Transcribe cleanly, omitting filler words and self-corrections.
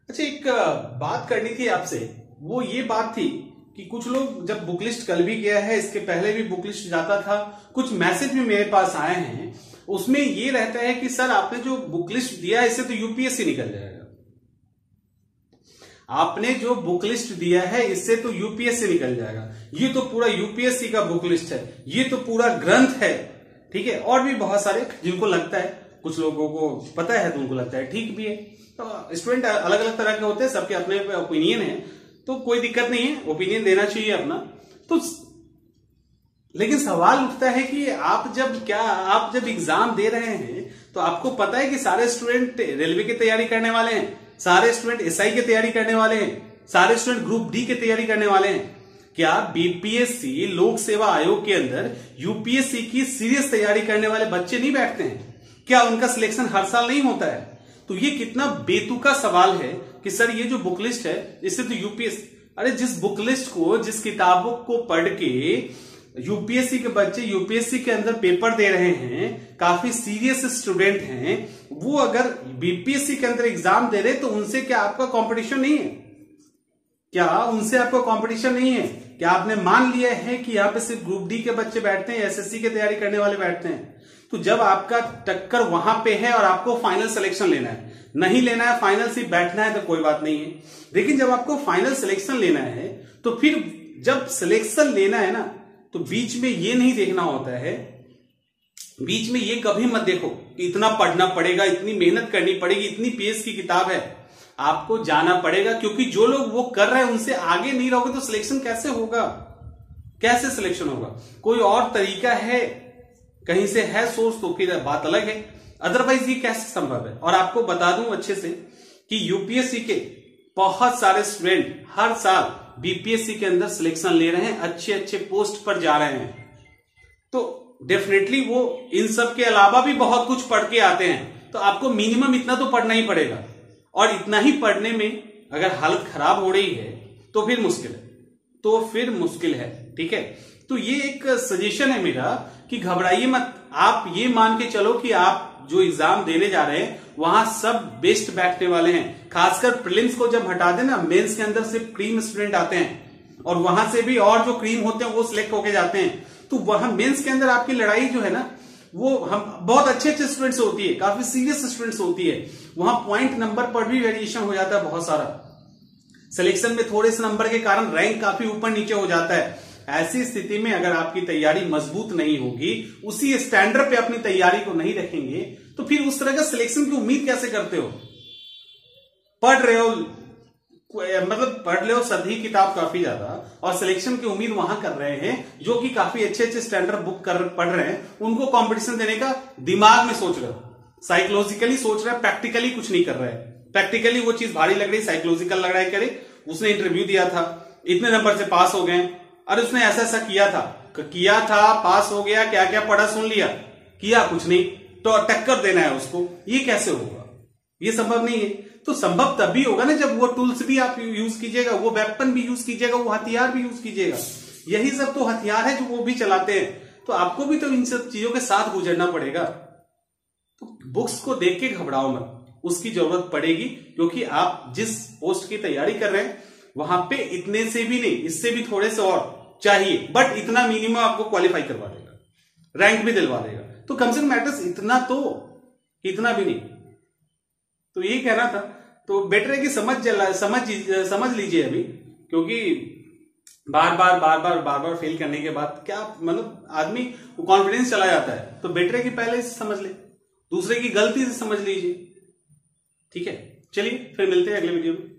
अच्छा, एक बात करनी थी आपसे। वो ये बात थी कि कुछ लोग, जब बुक लिस्ट कल भी गया है, इसके पहले भी बुक लिस्ट जाता था, कुछ मैसेज भी मेरे पास आए हैं, उसमें ये रहता है कि सर आपने जो बुक लिस्ट दिया है इससे तो यूपीएससी निकल जाएगा। आपने जो बुक लिस्ट दिया है इससे तो यूपीएससी निकल जाएगा। ये तो पूरा यूपीएससी का बुक लिस्ट है, ये तो पूरा ग्रंथ है। ठीक है, और भी बहुत सारे जिनको लगता है, कुछ लोगों को पता है तो उनको लगता है ठीक भी है। तो स्टूडेंट अलग अलग तरह के होते हैं, सबके अपने ओपिनियन है, तो कोई दिक्कत नहीं है, ओपिनियन देना चाहिए अपना। तो लेकिन सवाल उठता है कि आप जब एग्जाम दे रहे हैं तो आपको पता है कि सारे स्टूडेंट रेलवे की तैयारी करने वाले हैं, सारे स्टूडेंट एसआई की तैयारी करने वाले हैं, सारे स्टूडेंट ग्रुप डी की तैयारी करने वाले हैं। क्या बीपीएससी लोक सेवा आयोग के अंदर यूपीएससी की सीरियस तैयारी करने वाले बच्चे नहीं बैठते हैं? क्या उनका सिलेक्शन हर साल नहीं होता है? तो ये कितना बेतुका सवाल है कि सर ये जो बुक लिस्ट है इससे तो यूपीएससी, अरे जिस बुक लिस्ट को, जिस किताबों को पढ़ के यूपीएससी के बच्चे यूपीएससी के अंदर पेपर दे रहे हैं, काफी सीरियस स्टूडेंट हैं, वो अगर बीपीएससी के अंदर एग्जाम दे रहे तो उनसे क्या आपका कंपटीशन नहीं है? क्या उनसे आपका कंपटीशन नहीं है? क्या आपने मान लिया है कि यहाँ पे सिर्फ ग्रुप डी के बच्चे बैठते हैं, एसएससी की तैयारी करने वाले बैठते हैं? तो जब आपका टक्कर वहां पे है और आपको फाइनल सिलेक्शन लेना है, नहीं लेना है फाइनल सिर्फ बैठना है तो कोई बात नहीं है। लेकिन जब आपको फाइनल सिलेक्शन लेना है तो फिर जब सिलेक्शन लेना है ना, तो बीच में ये नहीं देखना होता है, बीच में ये कभी मत देखो कि इतना पढ़ना पड़ेगा, इतनी मेहनत करनी पड़ेगी, इतनी पेज की किताब है। आपको जाना पड़ेगा, क्योंकि जो लोग वो कर रहे हैं उनसे आगे नहीं रहोगे तो सिलेक्शन कैसे होगा? कैसे सिलेक्शन होगा? कोई और तरीका है, कहीं से है सोर्स तो फिर बात अलग है, अदरवाइज ये कैसे संभव है? और आपको बता दूं अच्छे से कि यूपीएससी के बहुत सारे स्टूडेंट हर साल बीपीएससी के अंदर सिलेक्शन ले रहे हैं, अच्छे अच्छे पोस्ट पर जा रहे हैं। तो डेफिनेटली वो इन सब के अलावा भी बहुत कुछ पढ़ के आते हैं, तो आपको मिनिमम इतना तो पढ़ना ही पड़ेगा। और इतना ही पढ़ने में अगर हालत खराब हो रही है तो फिर मुश्किल है। ठीक है, तो ये एक सजेशन है मेरा कि घबराइए मत। आप ये मान के चलो कि आप जो एग्जाम देने जा रहे हैं वहां सब बेस्ट बैठने वाले हैं। खासकर प्रीलिम्स को जब हटा देना, मेंस के अंदर सिर्फ क्रीम स्टूडेंट आते हैं और वहां से भी और जो क्रीम होते हैं वो सिलेक्ट होके जाते हैं। तो वहां मेंस के अंदर आपकी लड़ाई जो है ना, वो हम बहुत अच्छे स्टूडेंट से होती है, काफी सीरियस स्टूडेंट से होती है। वहां पॉइंट नंबर पर भी वेरिएशन हो जाता है बहुत सारा, सिलेक्शन में थोड़े से नंबर के कारण रैंक काफी ऊपर नीचे हो जाता है। ऐसी स्थिति में अगर आपकी तैयारी मजबूत नहीं होगी, उसी स्टैंडर्ड पे अपनी तैयारी को नहीं रखेंगे, तो फिर उस तरह का सिलेक्शन की उम्मीद कैसे करते हो? पढ़ रहे हो सदी किताब काफी ज्यादा, और सिलेक्शन की उम्मीद वहां कर रहे हैं जो कि काफी अच्छे अच्छे स्टैंडर्ड बुक पढ़ रहे हैं, उनको कंपटीशन देने का दिमाग में सोच रहे हो, साइकोलॉजिकली सोच रहे हैं, प्रैक्टिकली कुछ नहीं कर रहे हैं। प्रैक्टिकली वो चीज भारी लग रही, साइकोलॉजिकल लग रहा है, करे उसने इंटरव्यू दिया था, इतने नंबर से पास हो गए, अरे उसने ऐसा ऐसा किया था, पास हो गया, क्या क्या पढ़ा सुन लिया, किया कुछ नहीं, तो टक्कर देना है उसको, ये कैसे होगा? ये संभव नहीं है। तो संभव तभी होगा ना जब वो टूल्स भी आप यूज कीजिएगा, वो वेपन भी यूज कीजिएगा, वो हथियार भी यूज कीजिएगा। यही सब तो हथियार है जो वो भी चलाते हैं, तो आपको भी तो इन सब चीजों के साथ गुजरना पड़ेगा। तो बुक्स को देख के घबराओ मत, उसकी जरूरत पड़ेगी, क्योंकि आप जिस पोस्ट की तैयारी कर रहे हैं वहां पे इतने से भी नहीं, इससे भी थोड़े से और चाहिए, बट इतना मिनिमम आपको क्वालिफाई करवा देगा, रैंक भी दिलवा देगा। तो कम से कम मैटर्स इतना तो, इतना भी नहीं। तो ये कहना था। तो बेटर है कि समझ लीजिए अभी, क्योंकि बार बार फेल करने के बाद क्या मतलब आदमी को कॉन्फिडेंस चला जाता है। तो बेटर है कि पहले से समझ ले, दूसरे की गलती से समझ लीजिए। ठीक है, चलिए फिर मिलते हैं अगले वीडियो में।